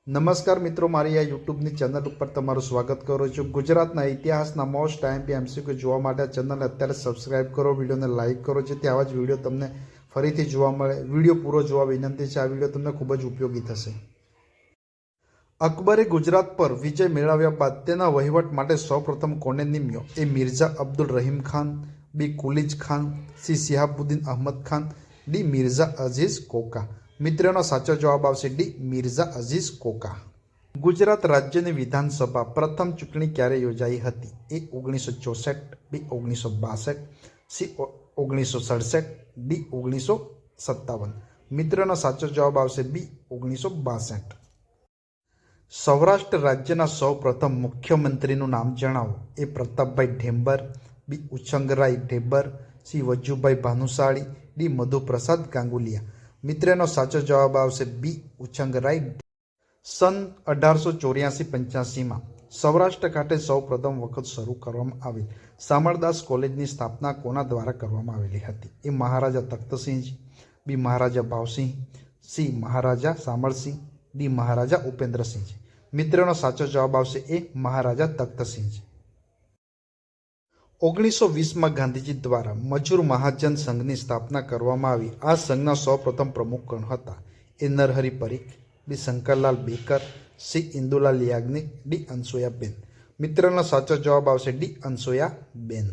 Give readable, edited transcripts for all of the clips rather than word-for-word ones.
નમસ્કાર મિત્રો, મારી આ યુટ્યુબની ચેનલ ઉપર તમારું સ્વાગત કરું છું। ગુજરાતના ઇતિહાસના મોસ્ટ આઈએમપી એમસીક્યુ જોવા માટે આ ચેનલને અત્યારે સબસ્ક્રાઇબ કરો, વિડીયોને લાઇક કરો, જેથી આવા જ વિડીયો તમને ફરીથી જોવા મળે। વિડીયો પૂરો જોવા વિનંતી છે, આ વિડીયો તમને ખૂબ જ ઉપયોગી થશે। અકબરે ગુજરાત પર વિજય મેળવ્યા બાદ તેના વહીવટ માટે સૌપ્રથમ કોને નિમ્યો? A Mirza Abdul Rahim Khan, B Kulij Khan, C Shihabuddin Ahmad Khan, D Mirza Aziz Koka. મિત્રનો સાચો જવાબ આવશે ડી મિર્ઝા અઝીઝ કોકા। ગુજરાત રાજ્યની વિધાનસભા પ્રથમ ચૂંટણી ક્યારે યોજાઈ હતી? એ 1964, બી 1962, સી 1967, ડી 1957। મિત્રનો સાચો જવાબ આવશે બી 1962। સૌરાષ્ટ્ર રાજ્યના સૌ પ્રથમ મુખ્યમંત્રીનું નામ જણાવો। એ પ્રતાપભાઈ ઢેબર, બી ઉછંગરાય ઢેબર, સી વજુભાઈ ભાનુશાળી, ડી મધુપ્રસાદ ગાંગુલિયા। મિત્રનો સાચો જવાબ આવશે બી ઉછંગરાય। સન 1884-85માં સૌરાષ્ટ્ર ખાતે સૌ પ્રથમ વખત શરૂ કરવામાં આવેલ શામળદાસ કોલેજની સ્થાપના કોના દ્વારા કરવામાં આવેલી હતી? એ મહારાજા તખ્તસિંહજી, બી મહારાજા ભાવસિંહ, સી મહારાજા શામળસિંહ, ડી મહારાજા ઉપેન્દ્રસિંહજી। મિત્રનો સાચો જવાબ આવશે એ મહારાજા તખ્તસિંહજી। 1920માં ગાંધીજી દ્વારા મજૂર મહાજન સંઘની સ્થાપના કરવામાં આવી। આ સંઘના સૌ પ્રથમ પ્રમુખ કોણ હતા? A Narhari Parikh, B Shankarlal Banker, C Indulal Yagnik, D Anasuyaben. મિત્રનો સાચો જવાબ આવશે ડી અનસુયાબેન।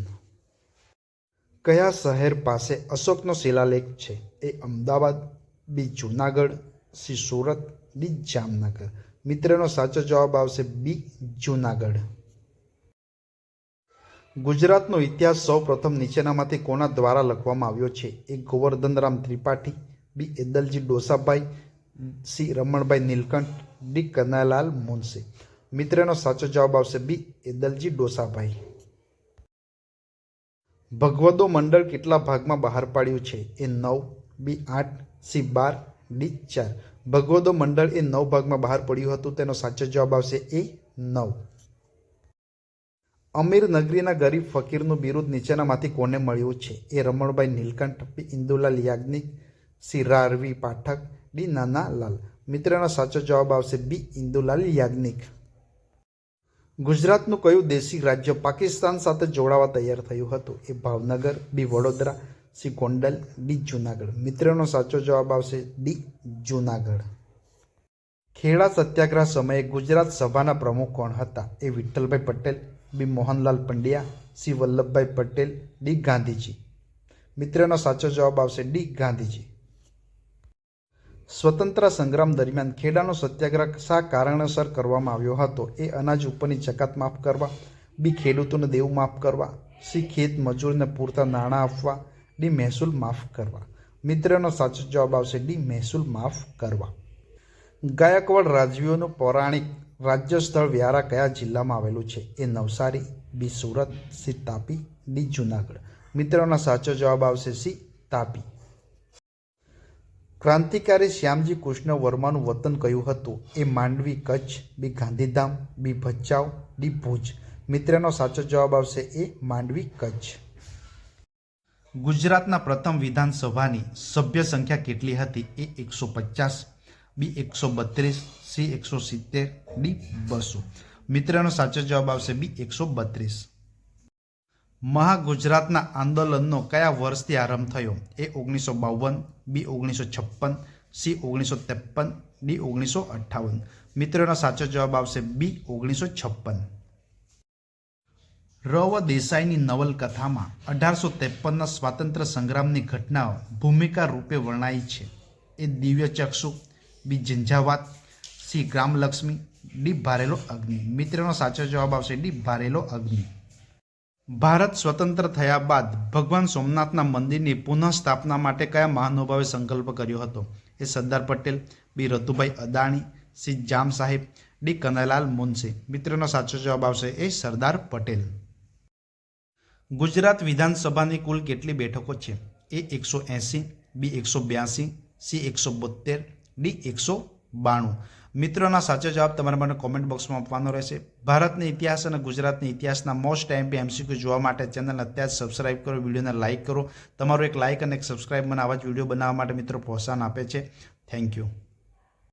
કયા શહેર પાસે અશોકનો શિલાલેખ છે? એ અમદાવાદ, બી જૂનાગઢ, સી સુરત, ડી જામનગર। મિત્રનો સાચો જવાબ આવશે બી જૂનાગઢ। ગુજરાતનો ઇતિહાસ સૌ પ્રથમ નીચેનામાંથી કોના દ્વારા લખવામાં આવ્યો છે? એ ગોવર્ધનરામ ત્રિપાઠી, બી એદલજી ડોસાભાઈ, સી રમણભાઈ નીલકંઠ, ડી કનૈયાલાલ મુનશી। મિત્રનો સાચો જવાબ આવશે બી એદલજી ડોસાભાઈ। ભગવદો મંડળ કેટલા ભાગમાં બહાર પાડ્યું છે? એ 9, બી 8, સી 12, ડી 4। ભગવદો મંડળ એ 9 ભાગમાં બહાર પડ્યું હતું, તેનો સાચો જવાબ આવશે એ 9। અમીર નગરીના ગરીબ ફકીરનું બિરુદ નીચેનામાંથી કોને મળ્યું છે? એ રમણભાઈ નીલકંઠ, બી ઇન્દુલાલ યાજ્ઞિક, સી રારવી પાઠક, ડી નાનાલાલ। મિત્રનો સાચો જવાબ આવશે બી ઇન્દુલાલ યાજ્ઞિક। ગુજરાતનું કયું દેશી રાજ્ય પાકિસ્તાન સાથે જોડાવા તૈયાર થયું હતું? એ ભાવનગર, બી વડોદરા, સી ગોંડલ, ડી જૂનાગઢ। મિત્રનો સાચો જવાબ આવશે ડી જૂનાગઢ। ખેડા સત્યાગ્રહ સમયે ગુજરાત સભાના પ્રમુખ કોણ હતા? એ વિઠ્ઠલભાઈ પટેલ, બી મોહનલાલ પંડ્યા, સી વલ્લભભાઈ પટેલ, ડી ગાંધીજી। મિત્રનો સાચો જવાબ આવશે ડી ગાંધીજી। સ્વતંત્ર સંગ્રામ દરમિયાન ખેડાનો સત્યાગ્રહ શા કારણસર કરવામાં આવ્યો હતો? એ અનાજ ઉપરની જકાત માફ કરવા, બી ખેડૂતોને દેવું માફ કરવા, સી ખેત મજૂરને પૂરતા નાણાં આપવા, ડી મહેસૂલ માફ કરવા। મિત્રનો સાચો જવાબ આવશે ડી મહેસૂલ માફ કરવા। ગાયકવાડ રાજવીઓનું પૌરાણિક રાજ્ય સ્થળ વ્યારા કયા જિલ્લામાં આવેલું છે? એ નવસારી, બી સુરત, સી તાપી, ડી જૂનાગઢ। મિત્રોનો સાચો જવાબ આવશે સી તાપી। ક્રાંતિકારી શ્યામજી કૃષ્ણ વર્માનું વતન કયું હતું? એ માંડવી કચ્છ, બી ગાંધીધામ, બી ભચાઉ, ડી ભુજ। મિત્રનો સાચો જવાબ આવશે એ માંડવી કચ્છ। ગુજરાતના પ્રથમ વિધાનસભાની સભ્ય સંખ્યા કેટલી હતી? એ 150, બી 132, સી 170, ડી 200। મિત્રનો સાચો જવાબ આવશે બી 132। મહાગુજરાતના આંદોલનનો કયા વર્ષથી આરંભ થયો? એ 1952, બી 1956, સી 1953, ડી 1958। મિત્રોનો સાચો જવાબ આવશે બી 1956। ર.વ. દેસાઈની નવલકથામાં 1853ના સ્વાતંત્ર્ય સંગ્રામની ઘટનાઓ ભૂમિકા રૂપે વર્ણાઈ છે? એ દિવ્યચક્ષુ, બી ઝંઝાવાત, સી ગ્રામલક્ષ્મી, ડી ભારેલો અગ્નિ। મિત્રનો સાચો જવાબ આવશે ડી ભારેલો અગ્નિ। ભારત સ્વતંત્ર થયા બાદ ભગવાન સોમનાથના મંદિરની પુનઃસ્થાપના માટે કયા મહાનુભાવે સંકલ્પ કર્યો હતો? એ સરદાર પટેલ, બી રતુભાઈ અદાણી, સી જામ સાહેબ, ડી કનૈયાલાલ મુનશી। મિત્રનો સાચો જવાબ આવશે એ સરદાર પટેલ। ગુજરાત વિધાનસભાની કુલ કેટલી બેઠકો છે? એ 180, બી 182, સી 172, ડી 192। મિત્રોના સાચો જવાબ તમારે મને કોમેન્ટ બોક્સમાં આપવાનો રહેશે। ભારતના ઇતિહાસ અને ગુજરાતના ઇતિહાસના મોસ્ટ આઈએમપી એમસીક્યુ જોવા માટે ચેનલને અત્યારે સબસ્ક્રાઇબ કરો, વિડીયોને લાઇક કરો। તમારું એક લાઇક અને એક સબસ્ક્રાઇબ મને આવા જ વિડીયો બનાવવા માટે મિત્રો પ્રોત્સાહન આપે છે। Thank you.